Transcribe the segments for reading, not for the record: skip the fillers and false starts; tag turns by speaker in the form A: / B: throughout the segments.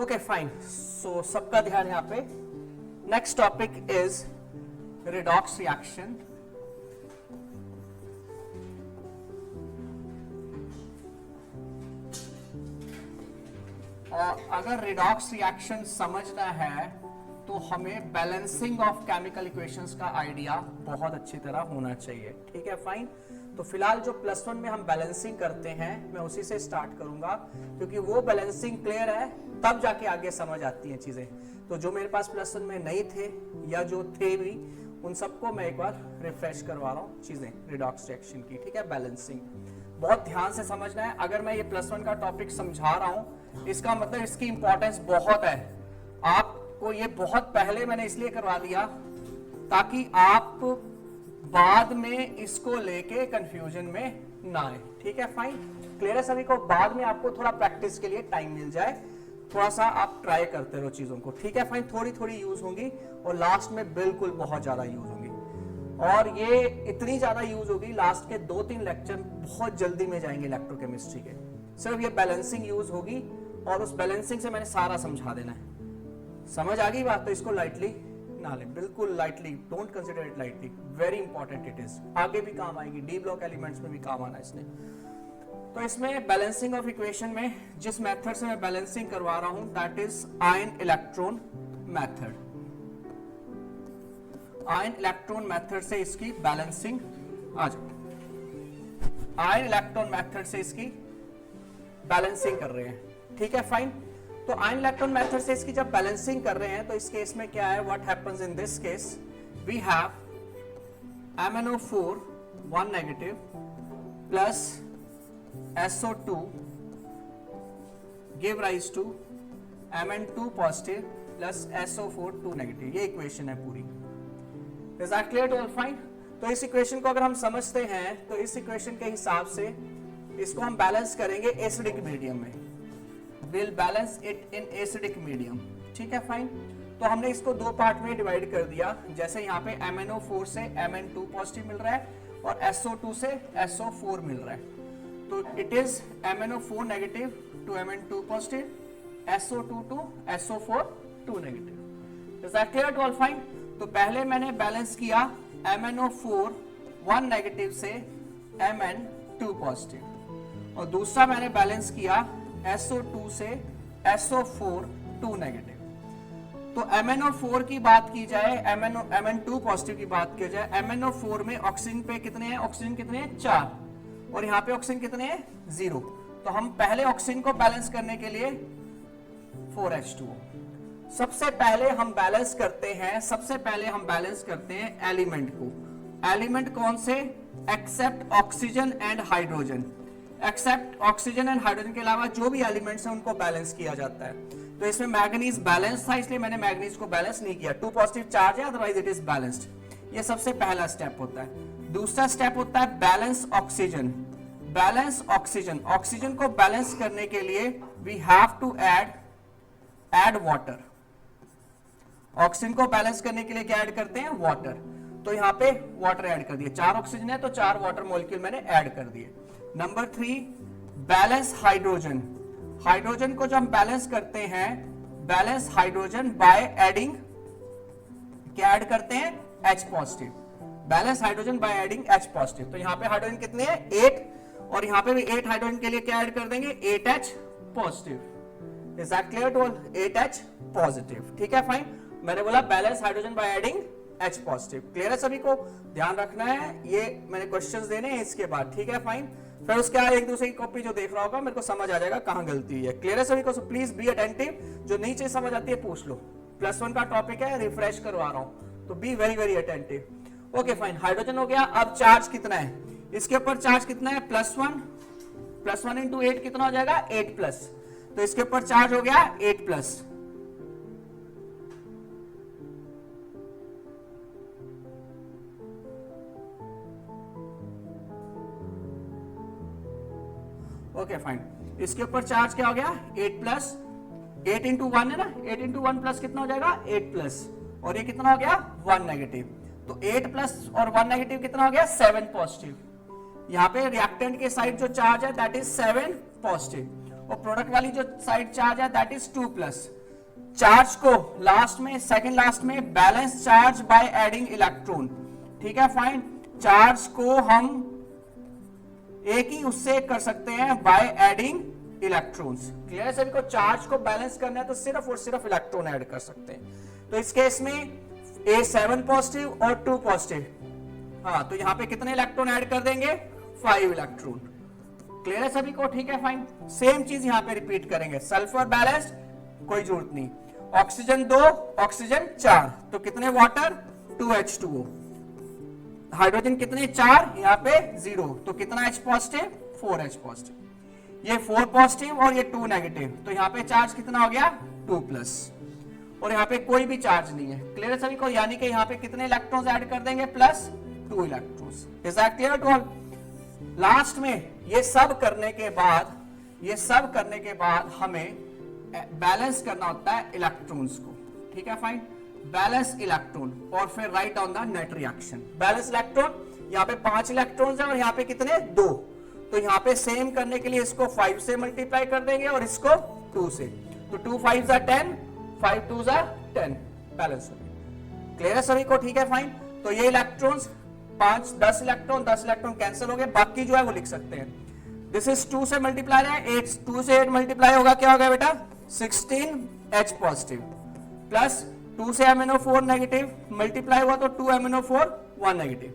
A: Okay fine, सो सबका ध्यान यहाँ पे। Next topic is redox reaction. और अगर रिडॉक्स रिएक्शन समझना है तो हमें बैलेंसिंग ऑफ केमिकल इक्वेशंस का आइडिया बहुत अच्छी तरह होना चाहिए। ठीक है फाइन। तो फिलहाल जो +1 में हम बैलेंसिंग करते हैं मैं उसी से स्टार्ट करूंगा, क्योंकि वो बैलेंसिंग क्लियर है तब जाके आगे समझ आती हैं चीजें। तो जो मेरे पास +1 में नहीं थे या जो थे भी, उन सबको मैं एक बार रिफ्रेश करवा रहा हूँ चीजें रिडॉक्स रिएक्शन की। ठीक है, बैलेंसिंग बहुत ध्यान से समझना है। अगर मैं ये +1 का टॉपिक समझा रहा हूँ इसका मतलब इसकी इंपॉर्टेंस बहुत है। आपको ये बहुत पहले मैंने इसलिए करवा दिया ताकि आप बाद में इसको लेके कंफ्यूजन में ना आए। ठीक है फाइन, क्लियर है सभी को। बाद में आपको थोड़ा प्रैक्टिस के लिए टाइम मिल जाए, थोड़ा सा आप ट्राई करते रहो चीजों को। ठीक है फाइन, थोड़ी थोड़ी यूज होंगी और लास्ट में बिल्कुल बहुत ज्यादा यूज होंगी। और ये इतनी ज्यादा यूज होगी, लास्ट के 2-3 लेक्चर बहुत जल्दी में जाएंगे इलेक्ट्रोकेमिस्ट्री के। सिर्फ ये बैलेंसिंग यूज होगी और उस बैलेंसिंग से मैंने सारा समझा देना है। समझ आ गई बात? तो इसको लाइटली ना लें, बिल्कुल lightly, don't consider it lightly, very important it is. आगे भी काम आएगी, डी ब्लॉक एलिमेंट्स में भी काम आना इसने। तो इसमें बैलेंसिंग ऑफ इक्वेशन में जिस मेथड से मैं बैलेंसिंग करवा रहा हूं that is ion electron method. Ion electron method से इसकी बैलेंसिंग आ जाए। आयन इलेक्ट्रॉन मेथड से इसकी बैलेंसिंग कर रहे हैं। ठीक है फाइन। तो आयन इलेक्ट्रॉन मेथड से इसकी जब बैलेंसिंग कर रहे हैं तो इस केस में क्या है, what happens in this case, we have MnO4 1 negative plus SO2 give rise to Mn2 positive plus SO4 2 negative. ये इक्वेशन है पूरी। Is that clear to all? Fine. तो इस इक्वेशन को अगर हम समझते हैं तो इस इक्वेशन के हिसाब से इसको हम बैलेंस करेंगे एसिडिक मीडियम में। Will balance it in acidic medium. ठीक है फाइन। तो हमने इसको 2 पार्ट में डिवाइड कर दिया। जैसे यहाँ पे MnO4 से Mn2 पॉजिटिव मिल रहा है और SO2 से SO4 मिल रहा है। तो it is MnO4 negative to Mn2 positive, SO2 to SO4 2 negative. Is that clear to all? Fine. तो पहले मैंने बैलेंस किया MnO4 1 नेगेटिव से Mn2 पॉजिटिव और दूसरा मैंने बैलेंस किया SO2 से SO4 2 नेगेटिव। तो MnO4 की बात की जाए, Mn2 पॉजिटिव की बात की जाए, MnO4 में ऑक्सीजन पे कितने हैं? ऑक्सीजन कितने हैं? 4। और यहाँ पे ऑक्सीजन कितने हैं? 0। तो हम पहले ऑक्सीजन को बैलेंस करने के लिए 4H2O। सबसे पहले हम बैलेंस करते हैं एलिमेंट को। एलिमेंट कौन से? Except oxygen and hydrogen. Except oxygen and hydrogen के अलावा जो भी एलिमेंट्स हैं उनको बैलेंस किया जाता है। तो इसमें मैग्नीज बैलेंस था इसलिए मैंने मैग्नीज को बैलेंस नहीं किया। 2 पॉजिटिव चार्ज है, अदरवाइज इट इज बैलेंस्ड। ये सबसे पहला स्टेप होता है। दूसरा स्टेप होता है balance oxygen. Balance oxygen, oxygen को बैलेंस करने के लिए we have to add water. Oxygen को बैलेंस करने के लिए क्या ऐड करते हैं? वाटर। तो यहाँ पे वाटर ऐड कर दिए। 4 ऑक्सीजन है तो 4 वाटर मॉलिक्यूल मैंने ऐड कर दिए। Number 3 balance hydrogen. हाइड्रोजन को जब हम बैलेंस करते हैं, बैलेंस हाइड्रोजन बाय एडिंग, क्या ऐड करते हैं? H positive. Balance hydrogen by adding H positive. तो यहाँ पे हाइड्रोजन कितने हैं? 8। और यहाँ पे भी 8 हाइड्रोजन के लिए क्या ऐड कर देंगे? 8H positive. Is that clear to all? 8H positive. ठीक है फाइन। मैंने बोला balance hydrogen by adding H positive. Clear है सभी को? ध्यान रखना है, ये मैंने क्वेश्चंस देने हैं इसके बाद। ठीक है फाइन। फिर उसके बाद एक दूसरे की कॉपी जो देख रहा होगा मेरे को समझ आ जाएगा कहां गलती हुई है। क्लियर है सभी को? So please be attentive. जो नहीं चीज समझ आती है पूछ लो। +1 का टॉपिक है, रिफ्रेश करवा रहा हूं, तो be very very attentive. Okay fine, hydrogen हो गया। अब चार्ज कितना है इसके ऊपर? चार्ज कितना है? +1 इंटू 8 कितना हो जाएगा? 8+। तो इसके ऊपर चार्ज हो गया 8+। Okay fine. इसके ऊपर चार्ज क्या हो गया? 8+। 8 इंटू 1 है ना, 8 इंटू 1 प्लस कितना हो जाएगा? 8+। और ये कितना हो गया? 1 नेगेटिव। तो 8+ और 1 नेगेटिव कितना हो गया? 7 पॉजिटिव। यहाँ पे रिएक्टेंट के साइड जो चार्ज है दैट इज 7 पॉजिटिव। और प्रोडक्ट वाली जो साइड चार्ज है दैट इज 2 प्लस। चार्ज को लास्ट में, सेकंड लास्ट में balance charge by adding electron, ठीक है फाइन। चार्ज को हम एक ही उससे कर सकते हैं बाय एडिंग इलेक्ट्रॉन्स। क्लियर है सभी को? चार्ज को बैलेंस करना है तो सिर्फ और सिर्फ इलेक्ट्रॉन ऐड कर सकते हैं। तो इस केस में A7 पॉजिटिव और 2 पॉजिटिव, हाँ तो यहां पे कितने इलेक्ट्रॉन ऐड कर देंगे? 5 इलेक्ट्रॉन। क्लियर है सभी को? ठीक है फाइन। सेम चीज यहां पे रिपीट करेंगे। सल्फर बैलेंस कोई जरूरत नहीं। ऑक्सीजन 2, ऑक्सीजन 4, तो कितने वाटर? 2H2O। हाइड्रोजन कितने? 4, यहाँ पे 0, तो कितना H पॉजिटिव? 4H positive. ये 4 पॉजिटिव और ये 2 नेगेटिव, तो यहाँ पे चार्ज कितना हो गया? 2 प्लस। और यहाँ पे कोई भी चार्ज नहीं है। क्लियर है सभी को? यानी कि यहाँ पे कितने इलेक्ट्रॉन्स ऐड कर देंगे? Plus 2 electrons. Is that clear to all? Last में ये सब करने के बाद हमें बैलेंस करना होता है इलेक्ट्रॉन्स को, ठीक है फाइन। बैलेंस इलेक्ट्रॉन और फिर right on the net reaction. Balance electron, यहाँ पे 5 इलेक्ट्रॉन्स हैं और यहाँ पे कितने? 2, तो यहाँ पे सेम करने के लिए इसको 5 से मल्टीप्लाई कर देंगे और इसको 2 से, तो 2 5 10, 5 2 10, बैलेंस हो गया। क्लियर है सभी को? ठीक है फाइन। तो ये इलेक्ट्रॉन्स 5 10 इलेक्ट्रॉन कैंसिल हो गए, बाकी जो है वो लिख सकते हैं। दिस इज 2 से मल्टीप्लाई है 8, 2 से 8 मल्टीप्लाई होगा, क्या होगा बेटा? 16H पॉजिटिव प्लस 2 से MnO4 नेगेटिव मल्टीप्लाई हुआ तो 2MnO4 1 नेगेटिव।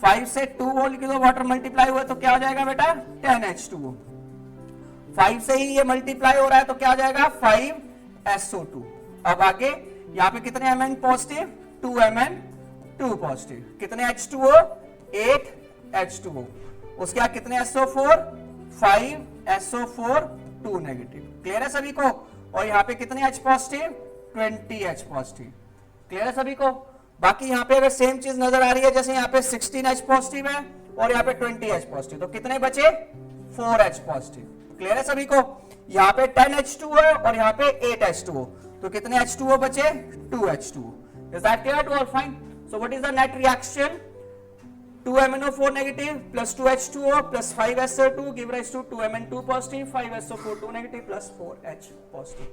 A: 5 से 2 होल किलो वाटर मल्टीप्लाई हुआ तो क्या हो जाएगा बेटा? 10H2O। 5 से ही ये मल्टीप्लाई हो रहा है तो क्या हो जाएगा? 5SO2। अब आगे यहाँ पे कितने Mn पॉजिटिव? 2Mn2 positive. कितने H2O? 8H2O। उसके बाद कितने SO4? 5SO4 2 negative. क्लियर है सभी को? और यहाँ पे कितने H positive? 20H positive. Clear है सभी को? बाकी यहाँ पे अगर सेम चीज नजर आ रही है, जैसे यहाँ पे 16H पॉजिटिव है और यहाँ पे 20H पॉजिटिव, तो कितने बचे? 4H positive. क्लियर है सभी को? यहाँ पे 10H2O है और यहाँ पे 8H2O, तो कितने H2O बचे? 2H2O। Is that clear to all? Fine. So what is the net reaction? 2MnO4 negative plus 2H2O plus 5SO2 give rise to 2Mn2 positive, 5SO4 2 negative plus 4H positive।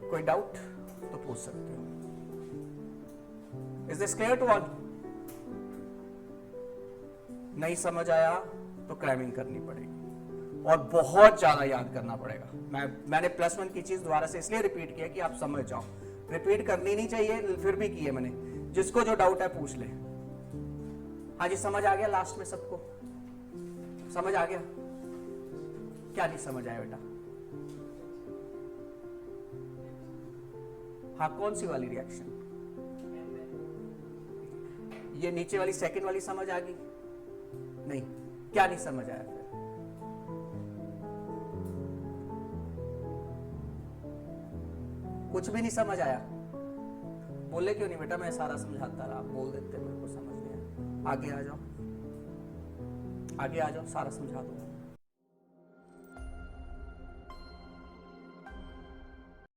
A: कोई doubt तो पूछ सकते हो। Is this clear to all? नहीं समझ आया तो cramming करनी पड़ेगी और बहुत ज्यादा याद करना पड़ेगा। मैंने +1 की चीज दोबारा से इसलिए रिपीट किया कि आप समझ जाओ। रिपीट करनी नहीं चाहिए, फिर भी की है मैंने। जिसको जो डाउट है पूछ ले। हाँ जी, समझ आ गया? लास्ट में सबको समझ आ गया? क्या नहीं समझ आया बेटा? हाँ, कौन सी वाली रिएक्शन? ये नीचे वाली सेकंड वाली समझ आ गई? नहीं, क्या नहीं समझ आया फिर? कुछ भी नहीं समझ आया? बोले क्यों नहीं बेटा? मैं सारा समझाता रहा, बोल देते मेरे को समझ नहीं आया। आगे आ जाओ, आगे आ जाओ, सारा समझा दूंगा।